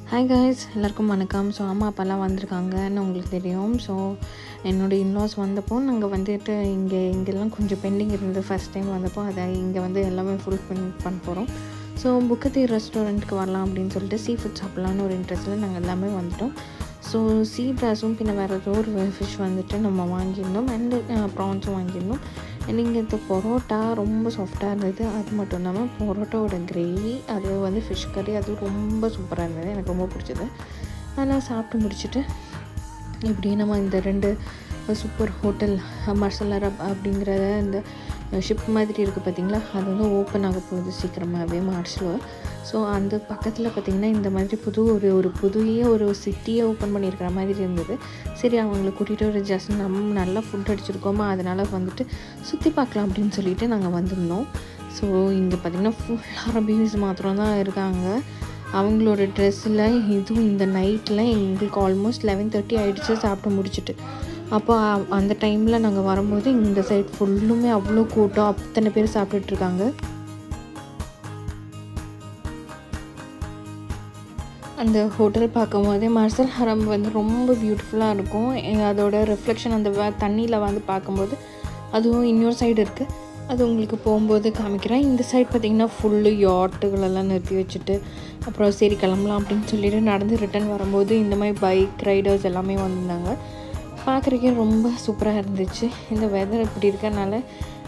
Hi guys, எல்லாருக்கும் வணக்கம். So அம்மா அப்பாலாம் வந்திருக்காங்கன்னு உங்களுக்கு தெரியும். ஸோ என்னோடய இன்லாஸ் வந்தப்போ நாங்கள் வந்துட்டு இங்கெல்லாம் கொஞ்சம் பெண்டிங் இருந்தது. ஃபஸ்ட் டைம் வந்தப்போ அதை இங்கே வந்து எல்லாமே ஃபுல் பண்ண போகிறோம். ஸோ புக்கத்தி ரெஸ்டாரண்ட்டுக்கு வரலாம் அப்படின்னு சொல்லிட்டு சீ ஃபுட் சாப்பிட்லான்னு ஒரு இன்ட்ரெஸ்ட்டில் நாங்கள் எல்லாமே வந்துவிட்டோம். ஸோ சீ ப்ராஸும் பின்ன வேறு ஏதோ ஒரு ஃபிஷ் வந்துட்டு நம்ம வாங்கியிருந்தோம். அண்டு ப்ரான்ஸும் வாங்கியிருந்தோம். அண்ட் இங்கே இந்த பரோட்டா ரொம்ப சாஃப்டாக இருந்தது. அது மட்டும் இல்லாமல் பரோட்டாவோட கிரேவி, அது வந்து ஃபிஷ் கறி, அது ரொம்ப சூப்பராக இருந்தது. எனக்கு ரொம்ப பிடிச்சது. அதெல்லாம் சாப்பிட்டு முடிச்சுட்டு இப்படியே நம்ம இந்த 2 சூப்பர் ஹோட்டல் மர்சல் அரப் அப்படிங்கிற இந்த ஷிப் மாதிரி இருக்குது பார்த்திங்களா, அது வந்து ஓப்பன் ஆக போகுது சீக்கிரமாகவே மார்ச்சில். ஸோ அந்த பக்கத்தில் பார்த்திங்கன்னா இந்த மாதிரி புதிய சிட்டியை ஓப்பன் பண்ணியிருக்கிற மாதிரி இருந்தது. சரி, அவங்கள கூட்டிகிட்டு ஒரு ஜஸ்ட் நம்ம நல்லா ஃபுட் அடிச்சிருக்கோமா, அதனால் வந்துட்டு சுற்றி பார்க்கலாம் அப்படின்னு சொல்லிட்டு நாங்கள் வந்திருந்தோம். ஸோ இங்கே பார்த்திங்கன்னா ஃபுல்லாக அரபிஸ் மாத்திரம் தான் இருக்காங்க. அவங்களோட ட்ரெஸ்ஸில் இதுவும் இந்த நைட்டில் எங்களுக்கு ஆல்மோஸ்ட் 11:30 ஆகிடுச்சு சாப்பிட்டு முடிச்சுட்டு. அப்போ அந்த டைமில் நாங்கள் வரும்போது இந்த சைட் ஃபுல்லுமே அவ்வளோ கூட்டம், அத்தனை பேர் சாப்பிட்டுட்ருக்காங்க. அந்த ஹோட்டல் பார்க்கும்போதே மர்சல் ஹரம் வந்து ரொம்ப பியூட்டிஃபுல்லாக இருக்கும். அதோட ரிஃப்ளெக்ஷன் அந்த தண்ணியில் வந்து பார்க்கும்போது, அதுவும் இன்னொரு சைடு இருக்குது, அது உங்களுக்கு போகும்போது காமிக்கிறேன். இந்த சைடு பார்த்திங்கன்னா ஃபுல்லு யாட்டுகளெல்லாம் நிறுத்தி வச்சுட்டு அப்புறம் சரி கிளம்பலாம் அப்படின்னு சொல்லிட்டு நடந்து ரிட்டன் வரும்போது இந்த மாதிரி பைக் ரைடர்ஸ் எல்லாமே வந்திருந்தாங்க. பார்க்குறக்கே ரொம்ப சூப்பராக இருந்துச்சு. இந்த வெதர் இப்படி இருக்கனால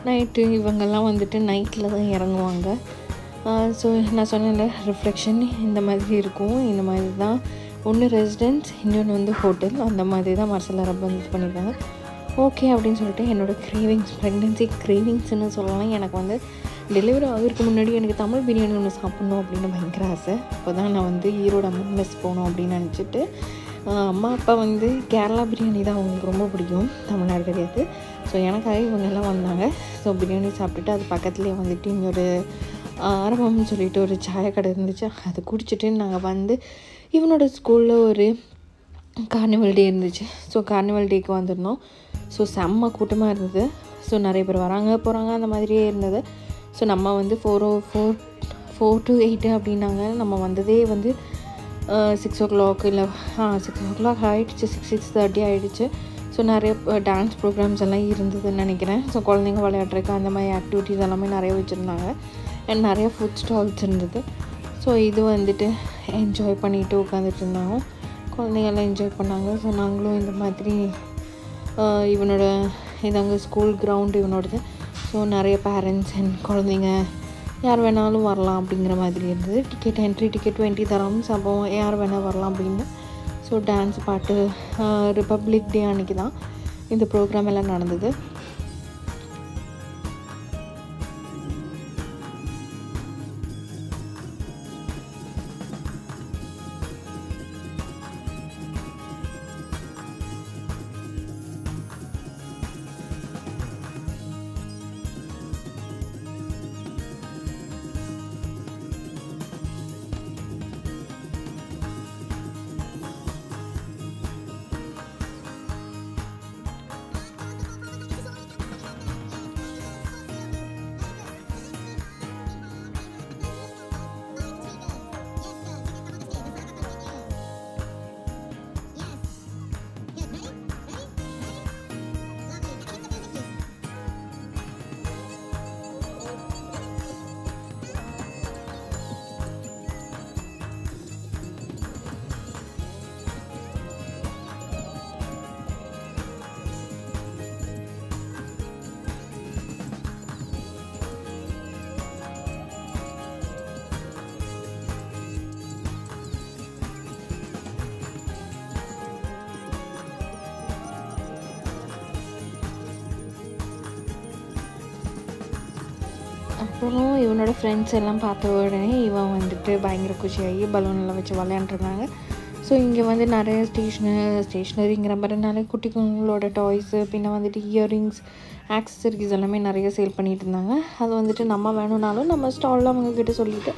நைட்டு இவங்கெல்லாம் வந்துட்டு நைட்டில் தான் இறங்குவாங்க. ஸோ நான் சொன்னேன்ல, ரிஃப்ளெக்ஷன் இந்த மாதிரி இருக்கும். இந்த மாதிரி தான் ஒன்று ரெசிடென்ஸ், இன்னொன்று வந்து ஹோட்டல். அந்த மாதிரி தான் மர்சல் அரப் வந்து பண்ணியிருக்காங்க. ஓகே அப்படின்னு சொல்லிட்டு என்னோடய க்ரேவிங்ஸ், ப்ரெக்னென்சி க்ரேவிங்ஸ்னு சொல்லலாம். எனக்கு வந்து டெலிவரி ஆகிறதுக்கு முன்னாடி எனக்கு தமிழ் பிரியாணி ஒன்று சாப்பிட்ணும் அப்படின்னு பயங்கர ஆசை. அப்போ தான் நான் வந்து ஈரோடு அம்மன் மெஸ் போகணும் அப்படின்னு நினச்சிட்டு, அம்மா அப்பா வந்து கேரளா பிரியாணி தான் அவங்களுக்கு ரொம்ப பிடிக்கும், தமிழ்நாடு கிடையாது. ஸோ எனக்காக இவங்கெல்லாம் வந்தாங்க. ஸோ பிரியாணி சாப்பிட்டுட்டு அது பக்கத்துலேயே வந்துட்டு இன்னொரு ஆரம்பம்னு சொல்லிட்டு ஒரு சாய கடை இருந்துச்சு, அது குடிச்சிட்டு நாங்கள் வந்து இவனோட ஸ்கூலில் ஒரு கார்னிவல் டே இருந்துச்சு. ஸோ கார்னிவல் டேக்கு வந்திருந்தோம். ஸோ செம்ம கூட்டமாக இருந்தது. ஸோ நிறைய பேர் வராங்க போகிறாங்க அந்த மாதிரியே இருந்தது. ஸோ நம்ம வந்து 4 to 8 அப்படின்னாங்க. நம்ம வந்ததே வந்து 6 o'clock இல்லை 6 o'clock ஆகிடுச்சு, 6:30 ஆகிடுச்சு. ஸோ நிறைய டான்ஸ் ப்ரோக்ராம்ஸ் எல்லாம் இருந்ததுன்னு நினைக்கிறேன். ஸோ குழந்தைங்க விளையாடுறதுக்கு அந்த மாதிரி ஆக்டிவிட்டீஸ் எல்லாமே நிறைய வச்சுருந்தாங்க. அண்ட் நிறைய ஃபுட் ஸ்டால்ஸ் இருந்தது. ஸோ இது வந்துட்டு என்ஜாய் பண்ணிவிட்டு உட்காந்துட்டு இருந்தாங்க. குழந்தைங்கள்லாம் என்ஜாய் பண்ணாங்க. ஸோ நாங்களும் இந்த மாதிரி இவனோட இதாங்க ஸ்கூல் கிரவுண்டு இவனோடது. ஸோ நிறைய பேரண்ட்ஸ் அண்ட் குழந்தைங்க யார் வேணாலும் வரலாம் அப்படிங்கிற மாதிரி இருந்தது. Entry ticket 20 dirhams. அப்போ யார் வேணால் வரலாம் அப்படின்னு. ஸோ டான்ஸ் பாட்டு, ரிப்பப்ளிக் டே அன்றைக்கி தான் இந்த ப்ரோக்ராம் எல்லாம் நடந்தது. அப்புறம் இவனோட ஃப்ரெண்ட்ஸ் எல்லாம் பார்த்த உடனே இவன் வந்துட்டு பயங்கர குஷியாகி பலூனெல்லாம் வச்சு விளையாண்டுருந்தாங்க. ஸோ இங்கே வந்து நிறைய ஸ்டேஷ்னரிங்கிற மாதிரி நிறைய குட்டிங்களோட டாய்ஸு, பின்ன வந்துட்டு இயரிங்ஸ், ஆக்சசரிஸ் எல்லாமே நிறைய சேல் பண்ணிகிட்டு இருந்தாங்க. அது வந்துட்டு நம்ம வேணும்னாலும் நம்ம ஸ்டாலில் அவங்கக்கிட்ட சொல்லிவிட்டு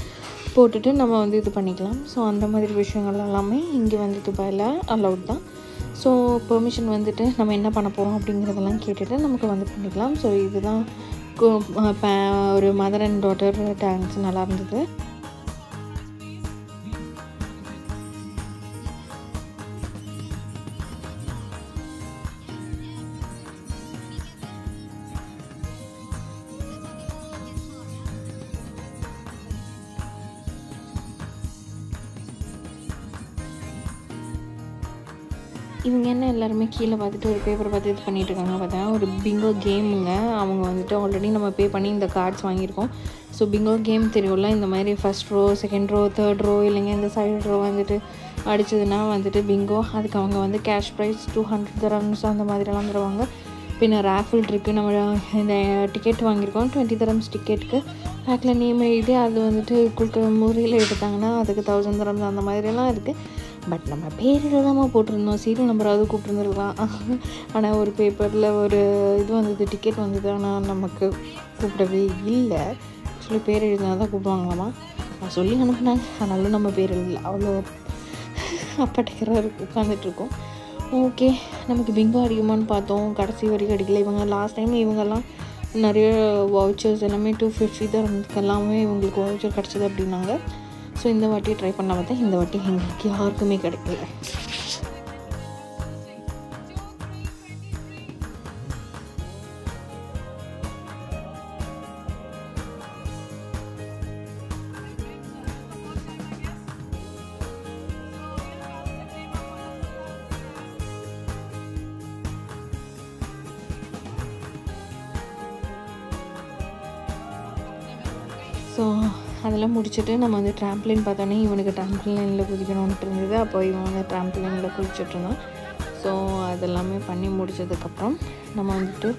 போட்டுட்டு நம்ம வந்து இது பண்ணிக்கலாம். ஸோ அந்த மாதிரி விஷயங்கள் எல்லாமே இங்கே வந்து துபாயில் அலவுட் தான். ஸோ பெர்மிஷன் வந்துட்டு நம்ம என்ன பண்ண போகிறோம் அப்படிங்கிறதெல்லாம் கேட்டுட்டு நமக்கு வந்து பண்ணிக்கலாம். ஸோ இதுதான் ஒரு மதர் அண்ட் டாட்டர் டான்ஸ் நல்லா இருந்தது. இவங்க என்ன எல்லாருமே கீழே பார்த்துட்டு ஒரு பேப்பரை பார்த்து இது பண்ணிகிட்டு இருக்காங்க. பார்த்தா ஒரு பிங்கோ கேமுங்க. அவங்க வந்துட்டு ஆல்ரெடி நம்ம பே பண்ணி இந்த கார்ட்ஸ் வாங்கியிருக்கோம். ஸோ பிங்கோ கேம் தெரியும்ல, இந்த மாதிரி first row, second row, third row, இல்லைங்க இந்த சைடு ரோ வந்துட்டு அடித்ததுன்னா வந்துட்டு பிங்கோ. அதுக்கு அவங்க வந்து கேஷ் ப்ரைஸ் 200 dirhams அந்த மாதிரிலாம் தருவாங்க. பின்ன ரேஃபில் இருக்குது. நம்ம இந்த டிக்கெட் வாங்கியிருக்கோம், 20 dirhams டிக்கெட்டுக்கு பேக்கில் நேம் எழுதி அது வந்துட்டு கொடுக்குற முறையில் எடுத்தாங்கன்னா அதுக்கு 1000 dirhams அந்த மாதிரிலாம் இருக்குது. பட் நம்ம பேரில் தான் போட்டிருந்தோம், சீரியல் நம்பராவது கூப்பிட்டுருந்துருக்கலாம். ஆனால் ஒரு பேப்பரில் ஒரு இது வந்தது, டிக்கெட் வந்தது, ஆனால் நமக்கு கூப்பிடவே இல்லை. ஆக்சுவலி பேர் எழுதினா தான் கூப்பிடுவாங்களாமா. நான் சொல்லி அனுப்புனாங்க, ஆனாலும் நம்ம பேர் இல்லை. அவ்வளோ அப்பட்டக்கிற உட்காந்துட்ருக்கோம். ஓகே, நமக்கு பிங்கோ அடிக்குமான்னு பார்த்தோம், கடைசி வரைக்கும் அடிக்கல. இவங்க லாஸ்ட் டைம் இவங்கெல்லாம் நிறைய வவுச்சர்ஸ் எல்லாமே 250 dirhamsக்கு எல்லாமே இவங்களுக்கு வவுச்சர் கிடச்சிது அப்படின்னாங்க. ஸோ இந்த வாட்டி ட்ரை பண்ண பார்த்தா இந்த வாட்டி எங்களுக்கு யாருக்குமே கிடைக்கல. ஸோ அதெல்லாம் முடிச்சுட்டு நம்ம வந்து ட்ராம்ப்ளின் பார்த்தோன்னே இவனுக்கு ட்ராம்ப்ளினில் குதிக்கணும்ன்ட்டு இருந்தது. அப்போ இவன் வந்து ட்ராம்ப்ளினில் குதிச்சுட்ருந்தான். ஸோ அதெல்லாமே பண்ணி முடிச்சதுக்கப்புறம் நம்ம வந்துட்டு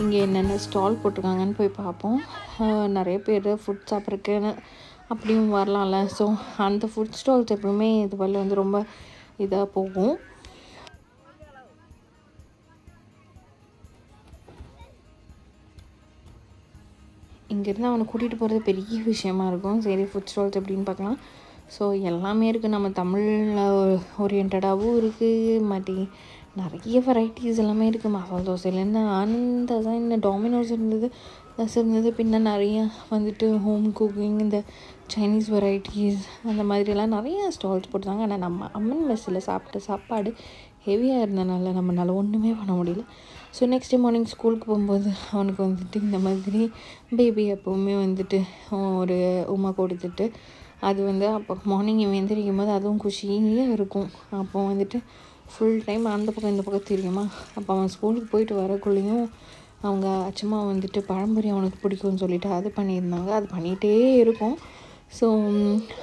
இங்கே என்னென்ன ஸ்டால் போட்டிருக்காங்கன்னு போய் பார்ப்போம். நிறைய பேர் ஃபுட் சாப்பிட்றதுக்குன்னு அப்படியும் வரலாம்ல. ஸோ அந்த ஃபுட் ஸ்டால்ஸ் எப்பவுமே இது போல் வந்து ரொம்ப இதாக போகும். இங்கேருந்து அவனை கூட்டிகிட்டு போகிறது பெரிய விஷயமா இருக்கும். சரி, ஃபுட் ஸ்டால்ஸ் எப்படின்னு பார்க்கலாம். ஸோ எல்லாமே இருக்குது. நம்ம தமிழில் ஓரியன்டாகவும் இருக்குது, நிறைய வெரைட்டிஸ் எல்லாமே இருக்குது. மசாலா தோசையிலேருந்து ஆனந்தா இந்த டாமினோஸ் இருந்தது, இருந்தது. பின்ன நிறைய வந்துட்டு ஹோம் குக்கிங், இந்த சைனீஸ் வெரைட்டிஸ் அந்த மாதிரியெல்லாம் நிறைய ஸ்டால்ஸ் போட்டுருந்தாங்க. ஆனால் நம்ம அம்மன் மெஸ்ஸில் சாப்பிட்ட சாப்பாடு ஹெவியாக இருந்தனால நம்மளால் ஒன்றுமே பண்ண முடியல. ஸோ நெக்ஸ்ட் டே மார்னிங் ஸ்கூலுக்கு போகும்போது அவனுக்கு வந்துட்டு இந்த மாதிரி பேபி எப்போவுமே வந்துட்டு ஒரு உமா கொடுத்துட்டு அது வந்து அப்போ மார்னிங் இவன் எந்திரிக்கும் போது அதுவும் குஷியாக இருக்கும். அப்போ வந்துட்டு ஃபுல் டைம் அந்த பக்கம் இந்த பக்கம் தெரியுமா. அப்போ அவன் ஸ்கூலுக்கு போயிட்டு வரக்குள்ளேயும் அவங்க அச்சம்மா வந்துட்டு பழம்பொரி அவனுக்கு பிடிக்கும்னு சொல்லிட்டு அது பண்ணியிருந்தாங்க. அது பண்ணிகிட்டே இருக்கும். ஸோ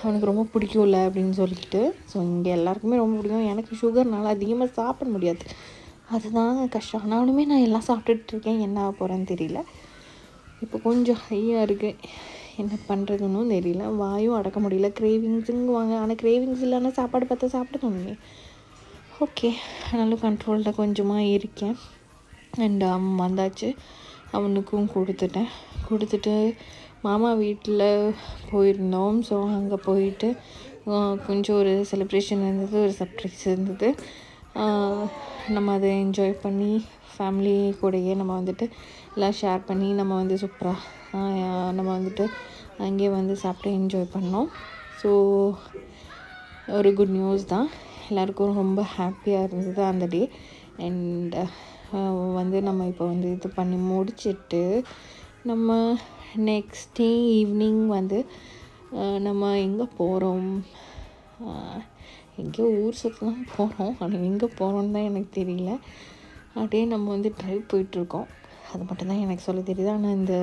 அவனுக்கு ரொம்ப பிடிக்கும்ல அப்படின்னு சொல்லிட்டு. ஸோ இங்கே எல்லாருக்குமே ரொம்ப பிடிக்கும். எனக்கு சுகர்னால அதிகமாக சாப்பிட முடியாது, அதுதான் கஷ்டம். ஆனாலுமே நான் எல்லாம் சாப்பிட்டுட்ருக்கேன், என்ன ஆக போகிறேன்னு தெரியல. இப்போ கொஞ்சம் ஹையாக இருக்குது, என்ன பண்ணுறதுன்னு தெரியல. வாயும் அடக்க முடியல, கிரேவிங்ஸுங்குவாங்க. ஆனால் கிரேவிங்ஸ் இல்லைன்னா சாப்பாடு பார்த்தா சாப்பிடணுமே. ஓகே, ஆனாலும் கண்ட்ரோலில் கொஞ்சமாக இருக்கேன். அண்ட் வந்தாச்சு, அவனுக்கும் கொடுத்துட்டு மாமா வீட்டில் போயிருந்தோம். ஸோ அங்கே போயிட்டு கொஞ்சம் ஒரு செலிப்ரேஷன் இருந்தது, ஒரு சர்ப்ரைஸ் இருந்தது. நம்ம அதை என்ஜாய் பண்ணி ஃபேமிலி கூடயே நம்ம வந்துட்டு எல்லாம் ஷேர் பண்ணி நம்ம வந்து சூப்பராக நம்ம வந்துட்டு அங்கேயே வந்து சாப்பிட்டு என்ஜாய் பண்ணோம். ஸோ ஒரு குட் நியூஸ் தான், எல்லாருக்கும் ரொம்ப ஹாப்பியாக இருந்தது அந்த டே. அண்ட் வந்து நம்ம இப்போ வந்து இது பண்ணி முடிச்சிட்டு நம்ம நெக்ஸ்ட் டே ஈவினிங் வந்து நம்ம எங்கே போகிறோம், எங்கேயோ ஊர் சுற்றலாம் போகிறோம். ஆனால் எங்கே போகிறோன்னு தான் எனக்கு தெரியல. அப்படியே நம்ம வந்து ட்ரைவ் போயிட்டுருக்கோம், அது மட்டும்தான் எனக்கு சொல்ல தெரியுது. ஆனால் இந்த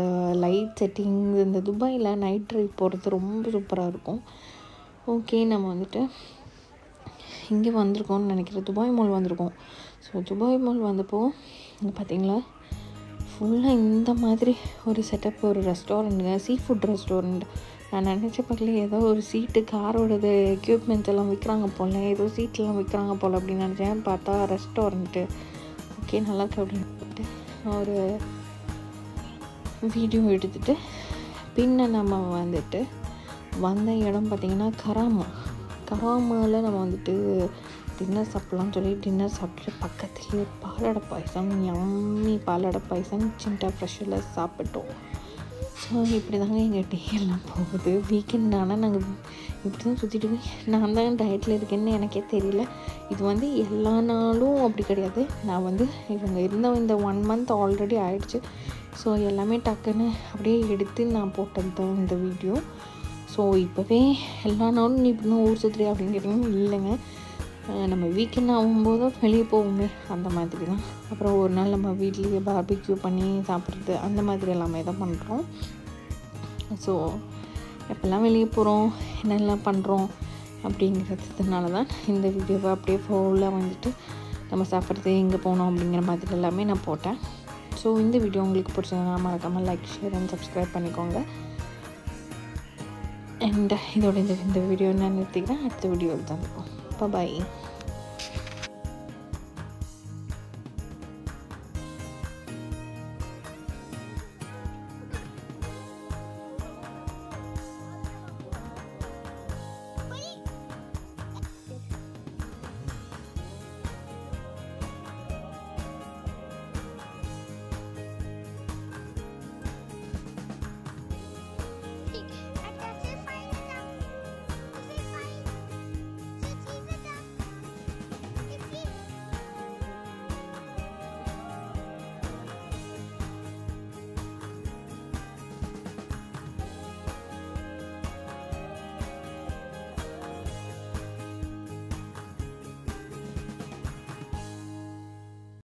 லைட் செட்டிங், இந்த துபாயில் நைட் ட்ரைவ் போகிறது ரொம்ப சூப்பராக இருக்கும். ஓகே, நம்ம வந்துட்டு இங்கே வந்திருக்கோம்னு நினைக்கிறேன், துபாய் மால் வந்திருக்கோம். ஸோ துபாய் மால் வந்தப்போ இங்கே பார்த்தீங்களா ஃபுல்லாக இந்த மாதிரி ஒரு செட்டப், ஒரு ரெஸ்டாரண்ட்டுங்க, சீ ஃபுட் ரெஸ்டாரண்ட். நான் நினச்ச பக்கத்தில் ஏதோ ஒரு சீட்டு, காரோடது எக்யூப்மெண்ட்ஸ் எல்லாம் விற்கிறாங்க போல், ஏதோ சீட்டெலாம் விற்கிறாங்க போல் அப்படின்னு நினச்சேன். பார்த்தா ரெஸ்டாரண்ட்டு. ஓகே, நல்லா இருக்கு அப்படின்னு சொல்லிட்டு ஒரு வீடியோ எடுத்துகிட்டு பின்ன நம்ம வந்துட்டு வந்த இடம் பார்த்திங்கன்னா கராமாவில் நம்ம வந்துட்டு டின்னர் சாப்பிட்லான்னு சொல்லி டின்னர் சாப்பிட்டுட்டு பக்கத்துலேயே பாலாடை பாயசம், யம்மி பாலாடை பாயசம் சின்டா ஃப்ரெஷ்ஷில் சாப்பிட்டோம். ஸோ இப்படி தாங்க எங்கள் டே எல்லாம் போகுது. வீக்கெண்ட் ஆனால் நாங்கள் இப்படி தான் சுற்றிட்டு போய் நான் தான் டயட்டில் இருக்கேன்னு எனக்கே தெரியல. இது வந்து எல்லா நாளும் அப்படி கிடையாது. நான் வந்து இவங்க இருந்த இந்த 1 month ஆல்ரெடி ஆகிடுச்சு. ஸோ எல்லாமே டக்குன்னு அப்படியே எடுத்து நான் போட்டது தான் இந்த வீடியோ. ஸோ இப்போவே எல்லா நாளும் நீ இப்படி தான் ஊர் சுற்றுறியா அப்படின்னு கேட்டிங்கன்னா இல்லைங்க. நம்ம வீக்கெண்ட் ஆகும்போது வெளியே போவோமே அந்த மாதிரி தான். அப்புறம் ஒரு நாள் நம்ம வீட்லேயே பார்பிக்யூ பண்ணி சாப்பிட்றது அந்த மாதிரி எல்லாமே தான் பண்ணுறோம். ஸோ எப்போல்லாம் வெளியே போகிறோம் என்னெல்லாம் பண்ணுறோம் அப்படிங்கிறதுனால தான் இந்த வீடியோவை அப்படியே ஃபுல்லாக வந்துட்டு நம்ம சாப்பிட்றது எங்கே போனோம் அப்படிங்கிற மாதிரி எல்லாமே நான் போட்டேன். ஸோ இந்த வீடியோ உங்களுக்கு பிடிச்சதுன்னா மறக்காமல் லைக், ஷேர் அண்ட் சப்ஸ்கிரைப் பண்ணிக்கோங்க. அண்ட் இதோட இந்த வீடியோ நான் நிறுத்திக்கிறேன். அடுத்த வீடியோவில் தான் இருக்கும். பாய்.